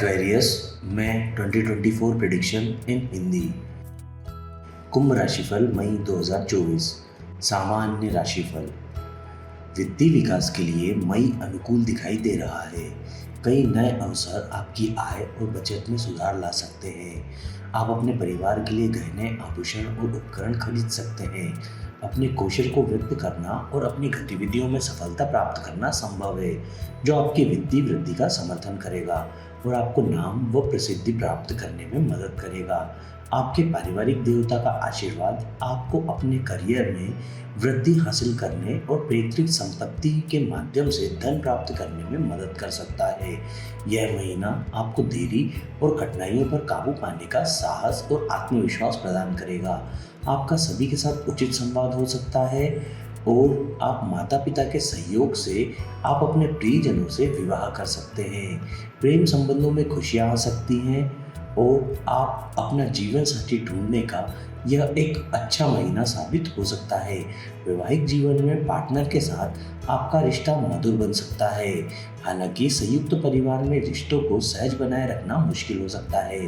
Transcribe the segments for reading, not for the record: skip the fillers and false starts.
Aquarius में 2024 prediction इन हिंदी। कुंभ राशिफल मई 2024। सामान्य राशिफल। वित्तीय विकास के लिए मई अनुकूल दिखाई दे रहा है। कई नए अवसर आपकी आय और बचत में सुधार ला सकते हैं। आप अपने परिवार के लिए गहने, आभूषण और उपकरण खरीद सकते हैं। अपने कौशल को व्यक्त करना और अपनी गतिविधियों में सफलता प्राप्त करना संभव है, जो आपकी वित्तीय वृद्धि का समर्थन करेगा और आपको नाम व प्रसिद्धि प्राप्त करने में मदद करेगा। आपके पारिवारिक देवता का आशीर्वाद आपको अपने करियर में वृद्धि हासिल करने और पैतृक संपत्ति के माध्यम से धन प्राप्त करने में मदद कर सकता है। यह महीना आपको देरी और कठिनाइयों पर काबू पाने का साहस और आत्मविश्वास प्रदान करेगा। आपका सभी के साथ उचित संवाद हो सकता है और आप माता पिता के सहयोग से आप अपने प्रियजनों से विवाह कर सकते हैं। प्रेम संबंधों में खुशियां आ सकती हैं और आप अपना जीवन साथी ढूंढने का यह एक अच्छा महीना साबित हो सकता है। वैवाहिक जीवन में पार्टनर के साथ आपका रिश्ता मधुर बन सकता है। हालांकि संयुक्त परिवार में रिश्तों को सहज बनाए रखना मुश्किल हो सकता है।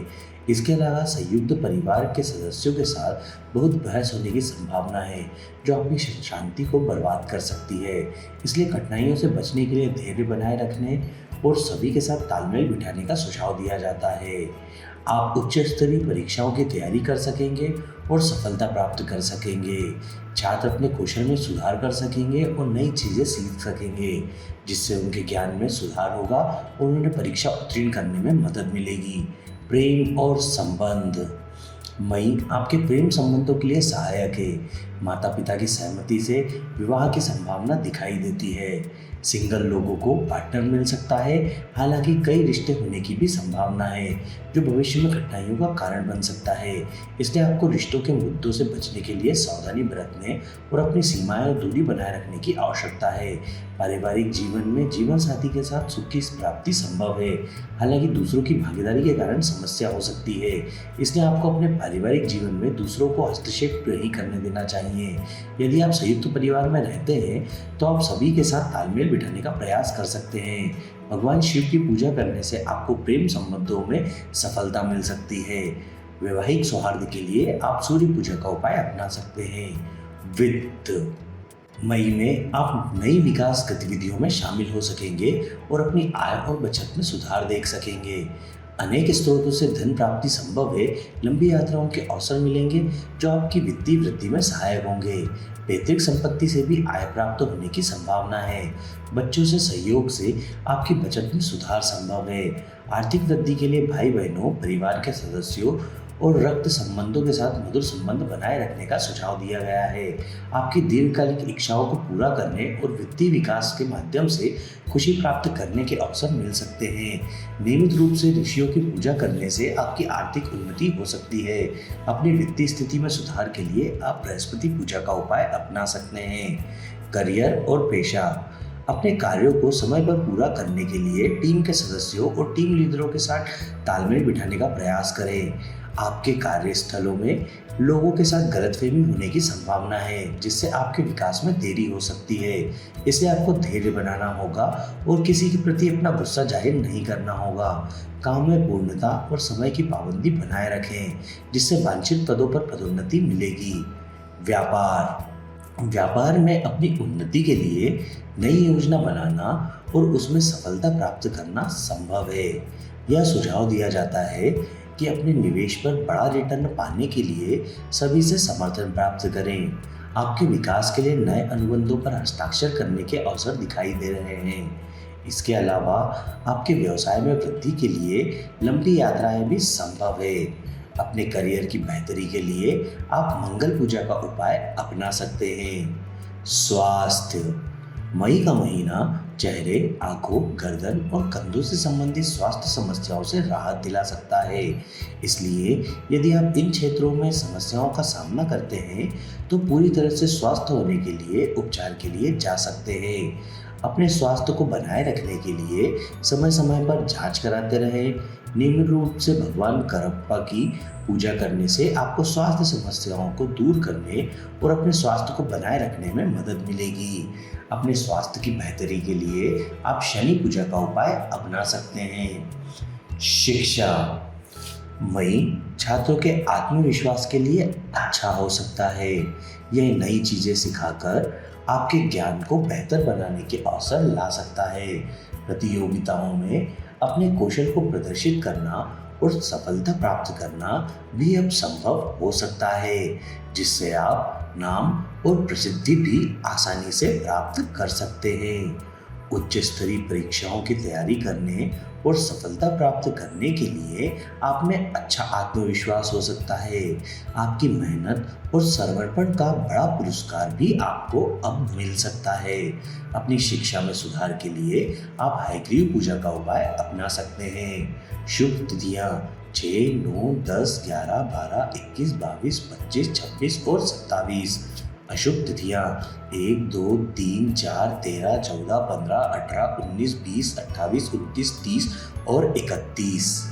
इसके अलावा संयुक्त परिवार के सदस्यों के साथ बहुत बहस होने की संभावना है, जो आपकी शांति को बर्बाद कर सकती है। इसलिए कठिनाइयों से बचने के लिए धैर्य बनाए रखने और सभी के साथ तालमेल बिठाने का सुझाव दिया जाता है। आप उच्च स्तरीय परीक्षाओं की तैयारी कर सकेंगे और सफलता प्राप्त कर सकेंगे। छात्र अपने कौशल में सुधार कर सकेंगे और नई चीज़ें सीख सकेंगे, जिससे उनके ज्ञान में सुधार होगा और उन्हें परीक्षा उत्तीर्ण करने में मदद मिलेगी। प्रेम और संबंध। मई आपके प्रेम संबंधों के लिए सहायक है। माता पिता की सहमति से विवाह की संभावना दिखाई देती है। सिंगल लोगों को पार्टनर मिल सकता है। हालांकि कई रिश्ते होने की भी संभावना है, जो भविष्य में कठिनाइयों का कारण बन सकता है। इसलिए आपको रिश्तों के मुद्दों से बचने के लिए सावधानी बरतने और अपनी सीमाएं और दूरी बनाए रखने की आवश्यकता है। पारिवारिक जीवन में जीवन साथी के साथ सुख की प्राप्ति संभव है। हालांकि दूसरों की भागीदारी के कारण समस्या हो सकती है। इसलिए आपको अपने पारिवारिक जीवन में दूसरों को हस्तक्षेप नहीं करने देना चाहिए। यदि आप संयुक्त परिवार में रहते हैं तो आप सभी के साथ तालमेल बिठाने का प्रयास कर सकते हैं। भगवान शिव की पूजा करने से आपको प्रेम संबंधों में सफलता मिल सकती है। वैवाहिक सौहार्द के लिए आप सूर्य पूजा का उपाय अपना सकते हैं। वित्त। मई में आप नई विकास गतिविधियों में शामिल हो सकेंगे और अपनी आय और बचत में सुधार देख सकेंगे। अनेक स्रोतों से धन प्राप्ति संभव है। लंबी यात्राओं के अवसर मिलेंगे, जो आपकी वित्तीय वृद्धि में सहायक होंगे। पैतृक संपत्ति से भी आय प्राप्त होने की संभावना है। बच्चों से सहयोग से आपकी बचत में सुधार संभव है। आर्थिक वृद्धि के लिए भाई बहनों, परिवार के सदस्यों और रक्त संबंधों के साथ मधुर संबंध बनाए रखने का सुझाव दिया गया है। आपकी दीर्घकालिक इच्छाओं को पूरा करने और वित्तीय विकास के माध्यम से खुशी प्राप्त करने के अवसर मिल सकते हैं। नियमित रूप से ऋषियों की पूजा करने से आपकी आर्थिक उन्नति हो सकती है। अपनी वित्तीय स्थिति में सुधार के लिए आप बृहस्पति पूजा का उपाय अपना सकते हैं। करियर और पेशा। अपने कार्यों को समय पर पूरा करने के लिए टीम के सदस्यों और टीम लीडरों के साथ तालमेल बिठाने का प्रयास करें। आपके कार्यस्थलों में लोगों के साथ गलतफहमी होने की संभावना है, जिससे आपके विकास में देरी हो सकती है। इसलिए आपको धैर्य बनाना होगा और किसी के प्रति अपना गुस्सा जाहिर नहीं करना होगा। काम में पूर्णता और समय की पाबंदी बनाए रखें, जिससे वांछित पदों पर पदोन्नति मिलेगी। व्यापार में अपनी उन्नति के लिए नई योजना बनाना और उसमें सफलता प्राप्त करना संभव है। यह सुझाव दिया जाता है कि अपने निवेश पर बड़ा रिटर्न पाने के लिए सभी से समर्थन प्राप्त करें। आपके विकास के लिए नए अनुबंधों पर हस्ताक्षर करने के अवसर दिखाई दे रहे हैं। इसके अलावा आपके व्यवसाय में वृद्धि के लिए लंबी यात्राएं भी संभव है। अपने करियर की बेहतरी के लिए आप मंगल पूजा का उपाय अपना सकते हैं। स्वास्थ्य। मई का महीना चेहरे, आंखों, गर्दन और कंधों से संबंधित स्वास्थ्य समस्याओं से राहत दिला सकता है। इसलिए यदि आप इन क्षेत्रों में समस्याओं का सामना करते हैं तो पूरी तरह से स्वस्थ होने के लिए उपचार के लिए जा सकते हैं। अपने स्वास्थ्य को बनाए रखने के लिए समय समय पर जांच कराते रहें। नियमित रूप से भगवान करप्पा की पूजा करने से आपको स्वास्थ्य समस्याओं को दूर करने और अपने स्वास्थ्य को बनाए रखने में मदद मिलेगी। अपने स्वास्थ्य की बेहतरी के लिए आप शनि पूजा का उपाय अपना सकते हैं। शिक्षा मई छात्रों के आत्मविश्वास के लिए अच्छा हो सकता है। यह नई चीजें सिखाकर आपके ज्ञान को बेहतर बनाने के अवसर ला सकता है। प्रतियोगिताओं में अपने कौशल को प्रदर्शित करना और सफलता प्राप्त करना भी अब संभव हो सकता है, जिससे आप नाम और प्रसिद्धि भी आसानी से प्राप्त कर सकते हैं। उच्च स्तरीय परीक्षाओं की तैयारी करने और सफलता प्राप्त करने के लिए आप में अच्छा आत्मविश्वास हो सकता है। आपकी मेहनत और समर्पण का बड़ा पुरस्कार भी आपको अब मिल सकता है। अपनी शिक्षा में सुधार के लिए आप हयग्रीव पूजा का उपाय अपना सकते हैं। शुभ तिथियां 6, 9, 10, 11, 12, 21, 22, 25, 26 और 27। अशुभ तिथियां 1, 2, 3, 4, 13, 14, 15, 18, 19, 20, 28, 29, 30 और 31।